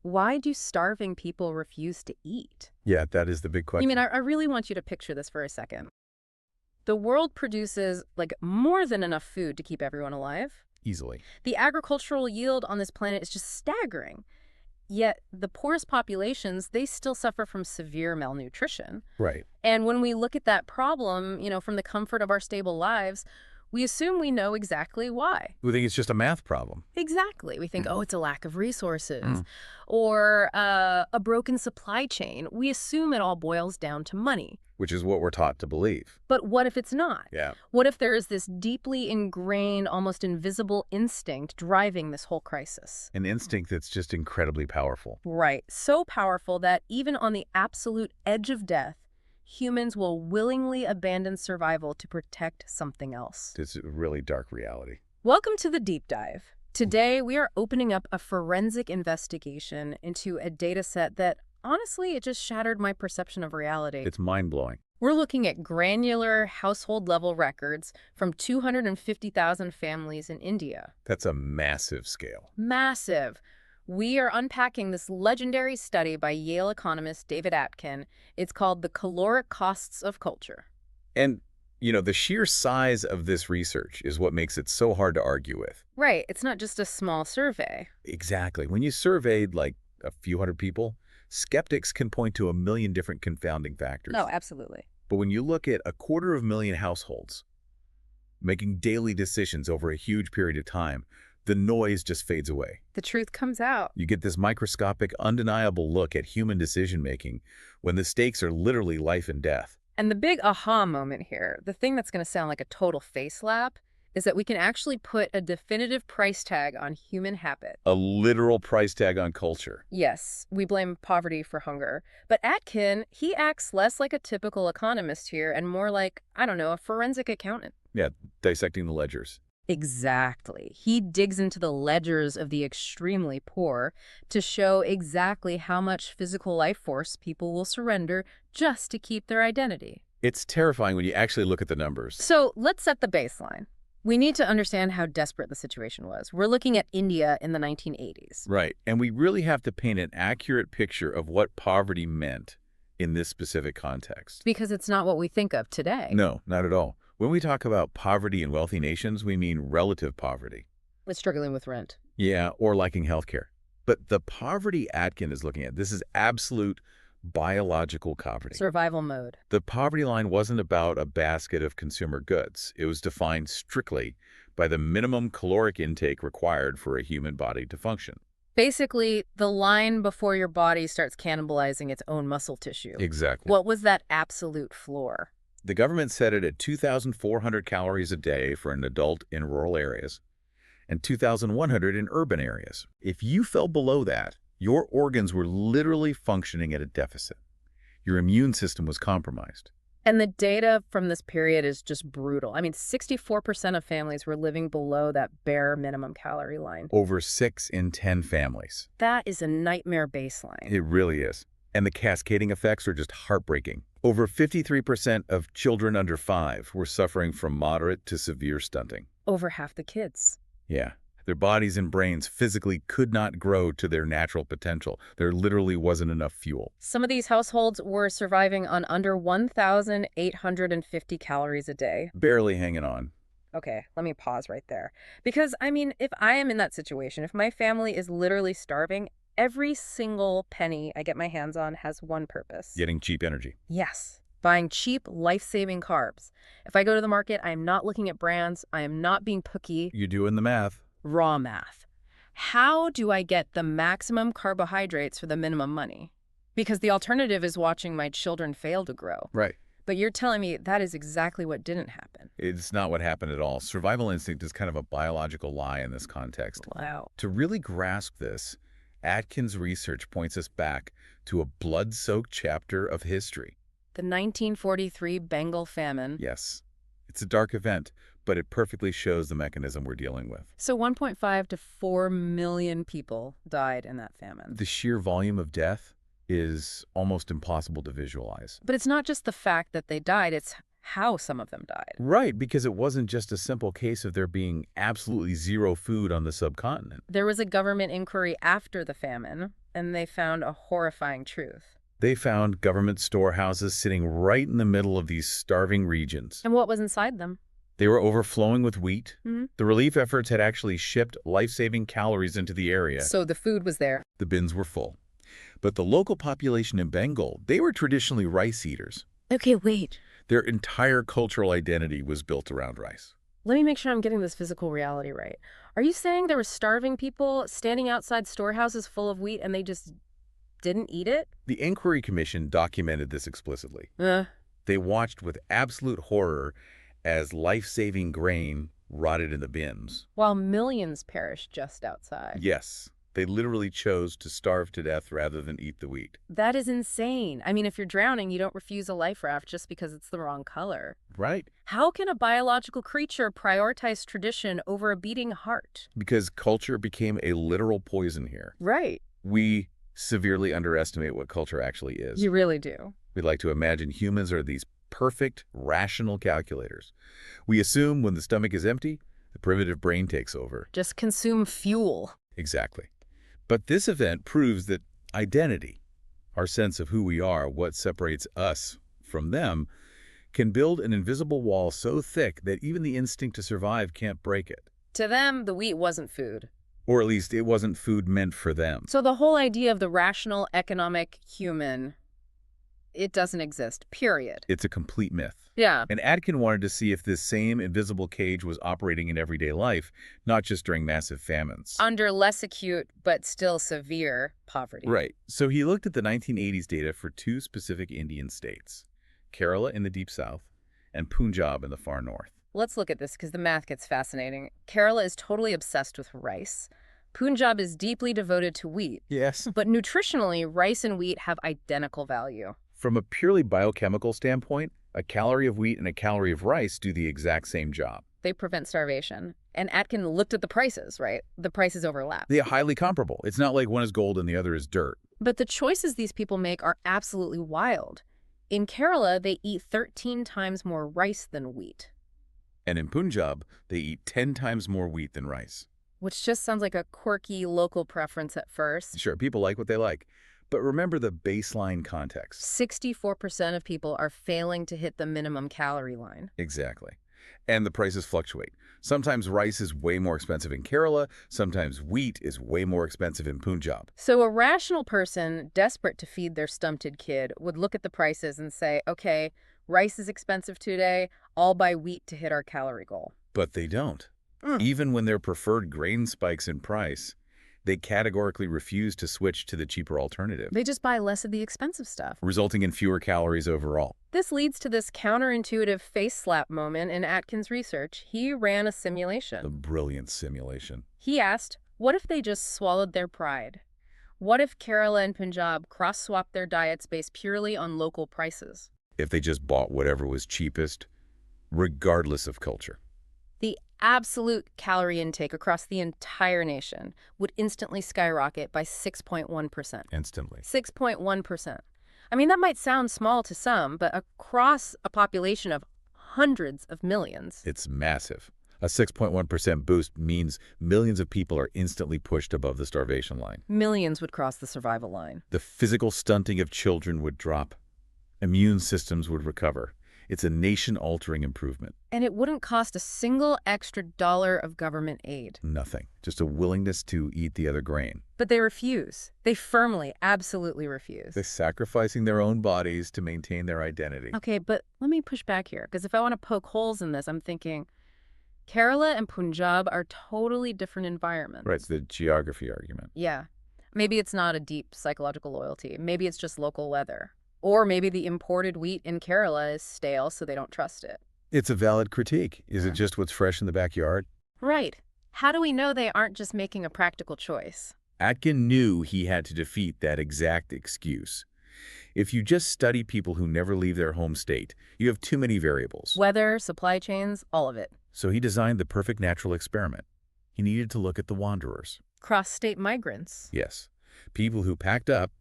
why do starving people refuse to eat? Yeah, that is the big question. I really want you to picture this for a second. The world produces, like, more than enough food to keep everyone alive. Easily. The agricultural yield on this planet is just staggering. Yet the poorest populations, they still suffer from severe malnutrition. Right. And when we look at that problem, from the comfort of our stable lives, we assume we know exactly why. We think it's just a math problem. Exactly. We think, oh, it's a lack of resources Mm. or a broken supply chain. We assume it all boils down to money. Which is what we're taught to believe. But what if it's not? Yeah. What if there is this deeply ingrained, almost invisible instinct driving this whole crisis? An instinct that's just incredibly powerful. Right. So powerful that even on the absolute edge of death, humans will willingly abandon survival to protect something else. It's a really dark reality. Welcome to the Deep Dive. Today, we are opening up a forensic investigation into a data set that, honestly, it just shattered my perception of reality. It's mind-blowing. We're looking at granular household-level records from 250,000 families in India. That's a massive scale. Massive. We are unpacking this legendary study by Yale economist David Atkin. It's called The Caloric Costs of Culture. And, the sheer size of this research is what makes it so hard to argue with. Right. It's not just a small survey. Exactly. When you surveyed, like, a few hundred people, skeptics can point to a million different confounding factors. No, absolutely. But when you look at 250,000 households making daily decisions over a huge period of time, the noise just fades away. The truth comes out. You get this microscopic, undeniable look at human decision-making when the stakes are literally life and death. And the big aha moment here, the thing that's going to sound like a total face slap, is that we can actually put a definitive price tag on human habit. A literal price tag on culture. Yes, we blame poverty for hunger. But Atkin, he acts less like a typical economist here and more like, a forensic accountant. Yeah, dissecting the ledgers. Exactly. He digs into the ledgers of the extremely poor to show exactly how much physical life force people will surrender just to keep their identity. It's terrifying when you actually look at the numbers. So let's set the baseline. We need to understand how desperate the situation was. We're looking at India in the 1980s. Right, and we really have to paint an accurate picture of what poverty meant in this specific context. Because it's not what we think of today. No, not at all. When we talk about poverty in wealthy nations, we mean relative poverty. With struggling with rent. Yeah, or lacking health care. But the poverty Atkin is looking at, this is absolute biological poverty. Survival mode. The poverty line wasn't about a basket of consumer goods. It was defined strictly by the minimum caloric intake required for a human body to function. Basically, the line before your body starts cannibalizing its own muscle tissue. Exactly. What was that absolute floor? The government set it at 2,400 calories a day for an adult in rural areas and 2,100 in urban areas. If you fell below that, your organs were literally functioning at a deficit. Your immune system was compromised. And the data from this period is just brutal. 64% of families were living below that bare minimum calorie line. Over 6 in 10 families. That is a nightmare baseline. It really is. And the cascading effects are just heartbreaking. Over 53% of children under 5 were suffering from moderate to severe stunting. Over half the kids. Yeah. Their bodies and brains physically could not grow to their natural potential. There literally wasn't enough fuel. Some of these households were surviving on under 1,850 calories a day. Barely hanging on. Okay, let me pause right there. Because, if I am in that situation, if my family is literally starving, every single penny I get my hands on has one purpose. Getting cheap energy. Yes. Buying cheap, life-saving carbs. If I go to the market, I am not looking at brands. I am not being picky. You're doing the math. Raw math. How do I get the maximum carbohydrates for the minimum money? Because the alternative is watching my children fail to grow. Right. But you're telling me that is exactly what didn't happen. It's not what happened at all. Survival instinct is kind of a biological lie in this context. Wow. To really grasp this, Atkin's research points us back to a blood-soaked chapter of history. The 1943 Bengal famine. Yes. It's a dark event, but it perfectly shows the mechanism we're dealing with. So 1.5 to 4 million people died in that famine. The sheer volume of death is almost impossible to visualize. But it's not just the fact that they died, it's how some of them died. Right, because it wasn't just a simple case of there being absolutely zero food on the subcontinent. There was a government inquiry after the famine, and they found a horrifying truth. They found government storehouses sitting right in the middle of these starving regions. And what was inside them? They were overflowing with wheat. Hmm? The relief efforts had actually shipped life-saving calories into the area. So the food was there. The bins were full. But the local population in Bengal, they were traditionally rice eaters. Okay, wait. Their entire cultural identity was built around rice. Let me make sure I'm getting this physical reality right. Are you saying there were starving people standing outside storehouses full of wheat and they just didn't eat it? The Inquiry Commission documented this explicitly. They watched with absolute horror as life-saving grain rotted in the bins. While millions perished just outside. Yes, they literally chose to starve to death rather than eat the wheat. That is insane. I mean, if you're drowning, you don't refuse a life raft just because it's the wrong color. Right. How can a biological creature prioritize tradition over a beating heart? Because culture became a literal poison here. Right. We severely underestimate what culture actually is. You really do. We like to imagine humans are these perfect, rational calculators. We assume when the stomach is empty, the primitive brain takes over. Just consume fuel. Exactly. But this event proves that identity, our sense of who we are, what separates us from them, can build an invisible wall so thick that even the instinct to survive can't break it. To them, the wheat wasn't food. Or at least it wasn't food meant for them. So the whole idea of the rational, economic human, it doesn't exist, period. It's a complete myth. Yeah. And Atkin wanted to see if this same invisible cage was operating in everyday life, not just during massive famines. Under less acute, but still severe poverty. Right. So he looked at the 1980s data for two specific Indian states, Kerala in the deep south and Punjab in the far north. Let's look at this because the math gets fascinating. Kerala is totally obsessed with rice. Punjab is deeply devoted to wheat. Yes. But nutritionally, rice and wheat have identical value. From a purely biochemical standpoint, a calorie of wheat and a calorie of rice do the exact same job. They prevent starvation. And Atkin looked at the prices, right? The prices overlap. They are highly comparable. It's not like one is gold and the other is dirt. But the choices these people make are absolutely wild. In Kerala, they eat 13 times more rice than wheat. And in Punjab, they eat 10 times more wheat than rice. Which just sounds like a quirky local preference at first. Sure, people like what they like. But remember the baseline context. 64% of people are failing to hit the minimum calorie line. Exactly. And the prices fluctuate. Sometimes rice is way more expensive in Kerala. Sometimes wheat is way more expensive in Punjab. So a rational person desperate to feed their stunted kid would look at the prices and say, okay, rice is expensive today. I'll buy wheat to hit our calorie goal. But they don't. Even when their preferred grain spikes in price, they categorically refuse to switch to the cheaper alternative, They just buy less of the expensive stuff. resulting in fewer calories overall. This leads to this counterintuitive face slap moment in Atkin's research. He ran a simulation. A brilliant simulation. He asked, what if they just swallowed their pride? What if Kerala and Punjab cross-swapped their diets based purely on local prices? If they just bought whatever was cheapest, regardless of culture. The absolute calorie intake across the entire nation would instantly skyrocket by 6.1%. Instantly. 6.1%. I mean, that might sound small to some, but across a population of hundreds of millions. It's massive. A 6.1% boost means millions of people are instantly pushed above the starvation line. Millions would cross the survival line. The physical stunting of children would drop. Immune systems would recover. It's a nation-altering improvement. And it wouldn't cost a single extra dollar of government aid. Nothing. Just a willingness to eat the other grain. But they refuse. They firmly, absolutely refuse. They're sacrificing their own bodies to maintain their identity. Okay, but let me push back here, because if I want to poke holes in this, I'm thinking Kerala and Punjab are totally different environments. Right, it's the geography argument. Yeah. Maybe it's not a deep psychological loyalty. Maybe it's just local weather. Or maybe the imported wheat in Kerala is stale, so they don't trust it. It's a valid critique. Is it just what's fresh in the backyard? Right. How do we know they aren't just making a practical choice? Atkin knew he had to defeat that exact excuse. If you just study people who never leave their home state, you have too many variables. Weather, supply chains, all of it. So he designed the perfect natural experiment. He needed to look at the wanderers. Cross-state migrants. Yes, people who packed up,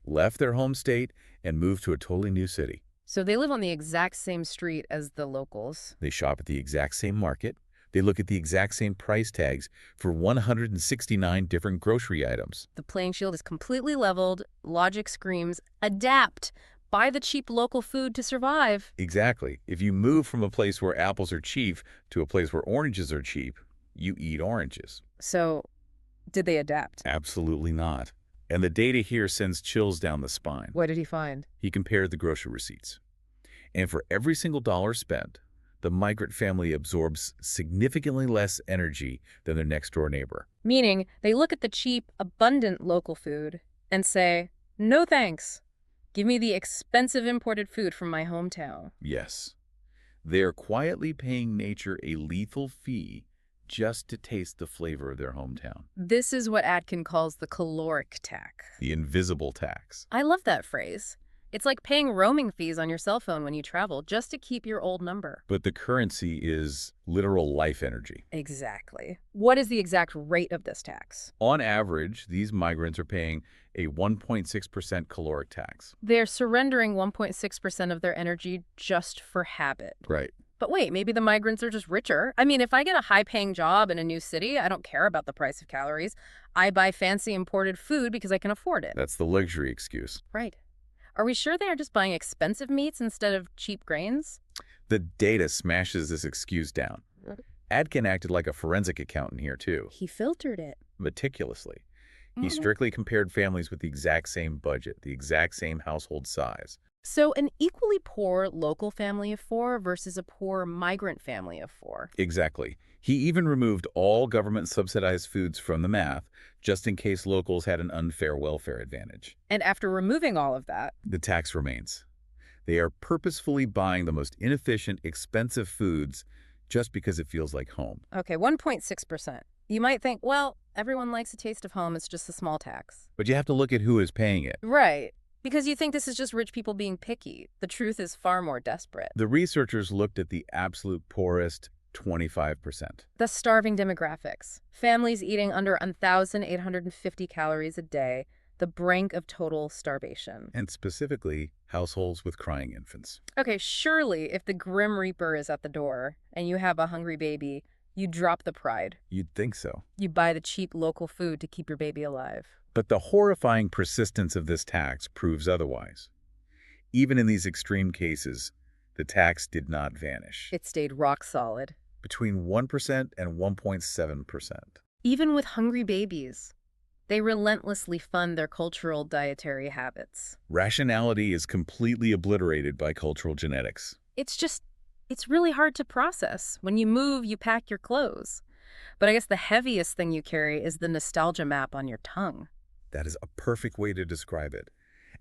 left their home state, and moved to a totally new city. So they live on the exact same street as the locals. They shop at the exact same market. They look at the exact same price tags for 169 different grocery items. The playing field is completely leveled. Logic screams, adapt. Buy the cheap local food to survive. Exactly. If you move from a place where apples are cheap to a place where oranges are cheap, you eat oranges. So, did they adapt? Absolutely not. And the data here sends chills down the spine. What did he find? He compared the grocery receipts. And for every single dollar spent, the migrant family absorbs significantly less energy than their next-door neighbor. Meaning, they look at the cheap, abundant local food and say, no thanks. Give me the expensive imported food from my hometown. Yes. They are quietly paying nature a lethal fee just to taste the flavor of their hometown. This is what Atkin calls the caloric tax. The invisible tax. I love that phrase. It's like paying roaming fees on your cell phone when you travel just to keep your old number. But the currency is literal life energy. Exactly. What is the exact rate of this tax? On average, these migrants are paying a 1.6% caloric tax. They're surrendering 1.6% of their energy just for habit. Right. But wait, maybe the migrants are just richer. I mean, if I get a high-paying job in a new city, I don't care about the price of calories. I buy fancy imported food because I can afford it. That's the luxury excuse. Right. Are we sure they are just buying expensive meats instead of cheap grains? The data smashes this excuse down. Atkin acted like a forensic accountant here, too. He filtered it. Meticulously. He strictly compared families with the exact same budget, the exact same household size. So an equally poor local family of four versus a poor migrant family of four. Exactly. He even removed all government-subsidized foods from the math, just in case locals had an unfair welfare advantage. And after removing all of that, The tax remains. They are purposefully buying the most inefficient, expensive foods just because it feels like home. okay, 1.6%. You might think, well, everyone likes a taste of home, it's just a small tax. But you have to look at who is paying it. Right. Because you think this is just rich people being picky. The truth is far more desperate. The researchers looked at the absolute poorest 25%. The starving demographics. Families eating under 1,850 calories a day, the brink of total starvation. And specifically, households with crying infants. Okay, surely if the Grim Reaper is at the door and you have a hungry baby, you drop the pride. You'd think so. You buy the cheap local food to keep your baby alive. But the horrifying persistence of this tax proves otherwise. Even in these extreme cases, the tax did not vanish. It stayed rock solid. Between 1% and 1.7%. Even with hungry babies, they relentlessly fund their cultural dietary habits. Rationality is completely obliterated by cultural genetics. It's really hard to process. When you move, you pack your clothes. But I guess the heaviest thing you carry is the nostalgia map on your tongue. That is a perfect way to describe it.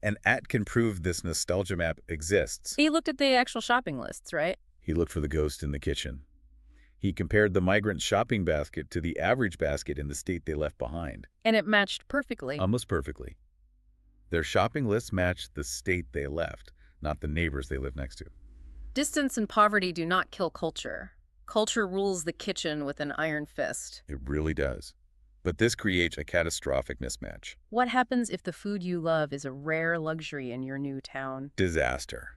And Atkin proved this nostalgia map exists. He looked at the actual shopping lists, right? He looked for the ghost in the kitchen. He compared the migrant shopping basket to the average basket in the state they left behind. And it matched perfectly. Almost perfectly. Their shopping lists matched the state they left, not the neighbors they live next to. Distance and poverty do not kill culture. Culture rules the kitchen with an iron fist. It really does. But this creates a catastrophic mismatch. What happens if the food you love is a rare luxury in your new town? Disaster.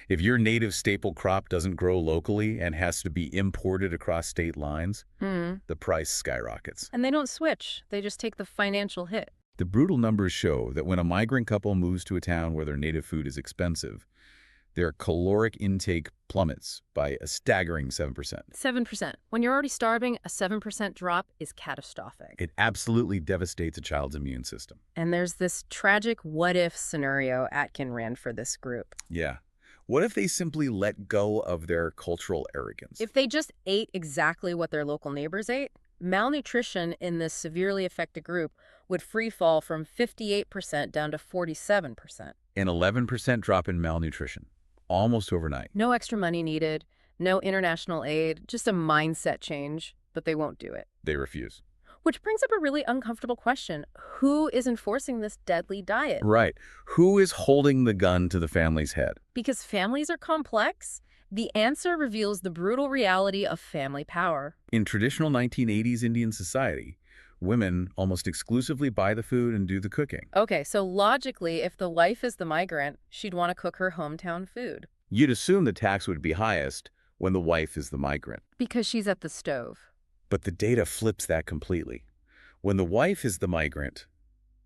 If your native staple crop doesn't grow locally and has to be imported across state lines, the price skyrockets. And they don't switch. They just take the financial hit. The brutal numbers show that when a migrant couple moves to a town where their native food is expensive, their caloric intake plummets by a staggering 7%. 7%. When you're already starving, a 7% drop is catastrophic. It absolutely devastates a child's immune system. And there's this tragic what-if scenario Atkin ran for this group. Yeah. What if they simply let go of their cultural arrogance? If they just ate exactly what their local neighbors ate, malnutrition in this severely affected group would free fall from 58% down to 47%. An 11% drop in malnutrition. Almost overnight. No extra money needed, no international aid, just a mindset change, but they won't do it. They refuse. Which brings up a really uncomfortable question. Who is enforcing this deadly diet? Right. Who is holding the gun to the family's head? Because families are complex, the answer reveals the brutal reality of family power. In traditional 1980s Indian society, Women almost exclusively buy the food and do the cooking. Okay, so logically, if the wife is the migrant, she'd want to cook her hometown food. You'd assume the tax would be highest when the wife is the migrant. Because she's at the stove. But the data flips that completely. When the wife is the migrant,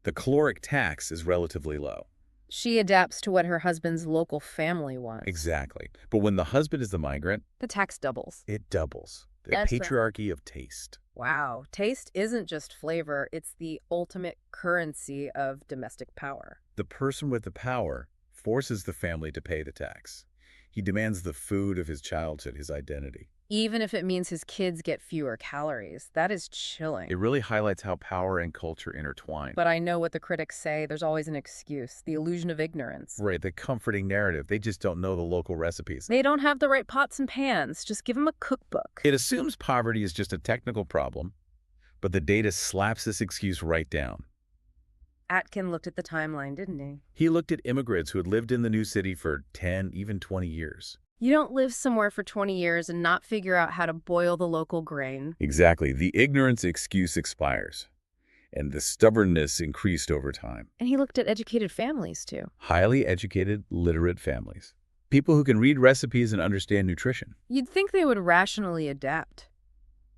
the caloric tax is relatively low. She adapts to what her husband's local family wants. Exactly. But when the husband is the migrant, The tax doubles. it doubles. The That's right. patriarchy of taste. Wow, taste isn't just flavor, it's the ultimate currency of domestic power. The person with the power forces the family to pay the tax. He demands the food of his childhood, his identity. Even if it means his kids get fewer calories. That is It chilling. really highlights how power and culture intertwine. But I know what the critics say, there's always an excuse, the illusion of ignorance. Right, the comforting narrative. They just don't know the local recipes. They don't have the right pots and pans, just give them a cookbook. It assumes poverty is just a technical problem, but the data slaps this excuse right down. Atkin looked at the timeline, didn't he? He looked at immigrants who had lived in the new city for 10, even 20 years. You don't live somewhere for 20 years and not figure out how to boil the local grain. Exactly. The ignorance excuse expires, and the stubbornness increased over time. And he looked at educated families, too. Highly educated, literate families. People who can read recipes and understand nutrition. You'd think they would rationally adapt.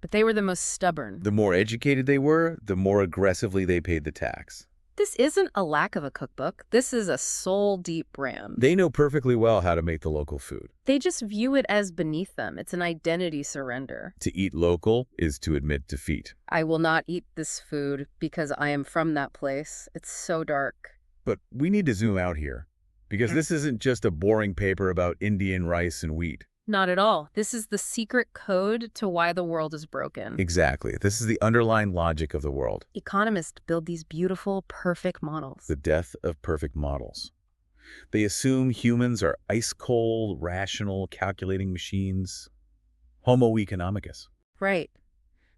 But they were the most stubborn. The more educated they were, the more aggressively they paid the tax. This isn't a lack of a cookbook. This is a soul-deep brand. They know perfectly well how to make the local food. They just view it as beneath them. It's an identity surrender. To eat local is to admit defeat. I will not eat this food because I am from that place. It's so dark. But we need to zoom out here, because this isn't just a boring paper about Indian rice and wheat. Not at all. This is the secret code to why the world is broken. Exactly. This is the underlying logic of the world. Economists build these beautiful, perfect models. The death of perfect models. They assume humans are ice-cold, rational, calculating machines. Homo economicus. Right.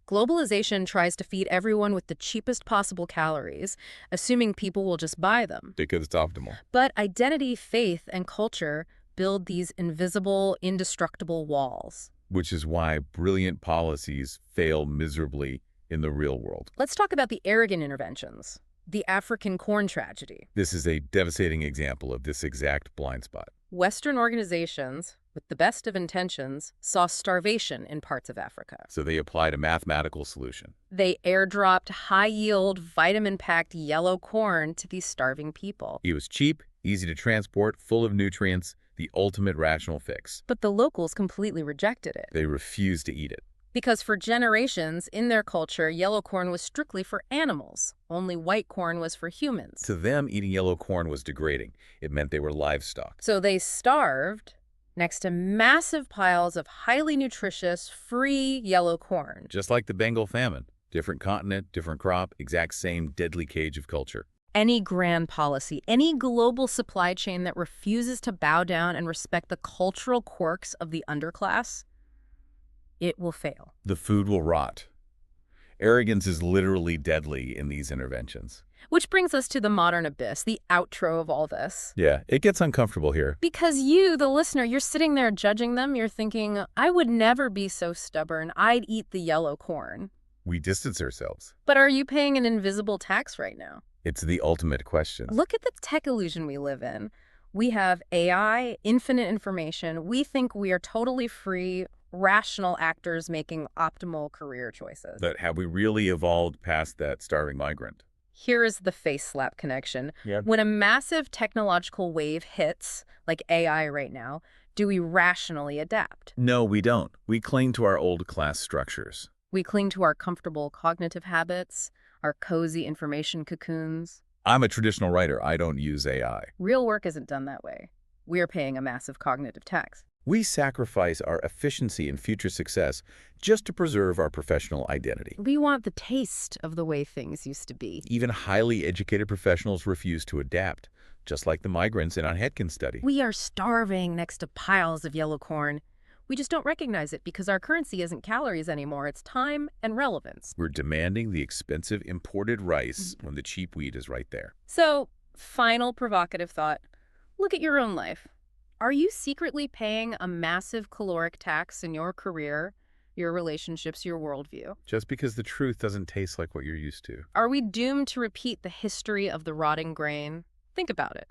Globalization tries to feed everyone with the cheapest possible calories, assuming people will just buy them. Because it's optimal. But identity, faith, and culture build these invisible, indestructible walls. Which is why brilliant policies fail miserably in the real world. Let's talk about the arrogant interventions. The African corn tragedy. This is a devastating example of this exact blind spot. Western organizations, with the best of intentions, saw starvation in parts of Africa. So they applied a mathematical solution. They airdropped high-yield, vitamin-packed yellow corn to these starving people. It was cheap, easy to transport, full of nutrients, the ultimate rational fix. But the locals completely rejected it. They refused to eat it. Because for generations, in their culture, yellow corn was strictly for animals. Only white corn was for humans. To them, eating yellow corn was degrading. It meant they were livestock. So they starved next to massive piles of highly nutritious, free yellow corn. Just like the Bengal famine. Different continent, different crop, exact same deadly cage of culture. Any grand policy, any global supply chain that refuses to bow down and respect the cultural quirks of the underclass, it will fail. The food will rot. Arrogance is literally deadly in these interventions. Which brings us to the modern abyss, the outro of all this. Yeah, it gets uncomfortable here. Because you, the listener, you're sitting there judging them. You're thinking, I would never be so stubborn. I'd eat the yellow corn. We distance ourselves. But are you paying an invisible tax right now? It's the ultimate question. Look at the tech illusion we live in. We have AI, infinite information. We think we are totally free, rational actors making optimal career choices. But have we really evolved past that starving migrant? Here is the face slap connection. Yeah. When a massive technological wave hits, like AI right now, do we rationally adapt? No, we don't. We cling to our old class structures. We cling to our comfortable cognitive habits, our cozy information cocoons. I'm a traditional writer. I don't use AI. Real work isn't done that way. We are paying a massive cognitive tax. We sacrifice our efficiency and future success just to preserve our professional identity. We want the taste of the way things used to be. Even highly educated professionals refuse to adapt, just like the migrants in our Atkin study. We are starving next to piles of yellow corn. We just don't recognize it because our currency isn't calories anymore. It's time and relevance. We're demanding the expensive imported rice when the cheap wheat is right there. So, final provocative thought. Look at your own life. Are you secretly paying a massive caloric tax in your career your relationships, your worldview. Just because the truth doesn't taste like what you're used to. Are we doomed to repeat the history of the rotting grain? Think about it.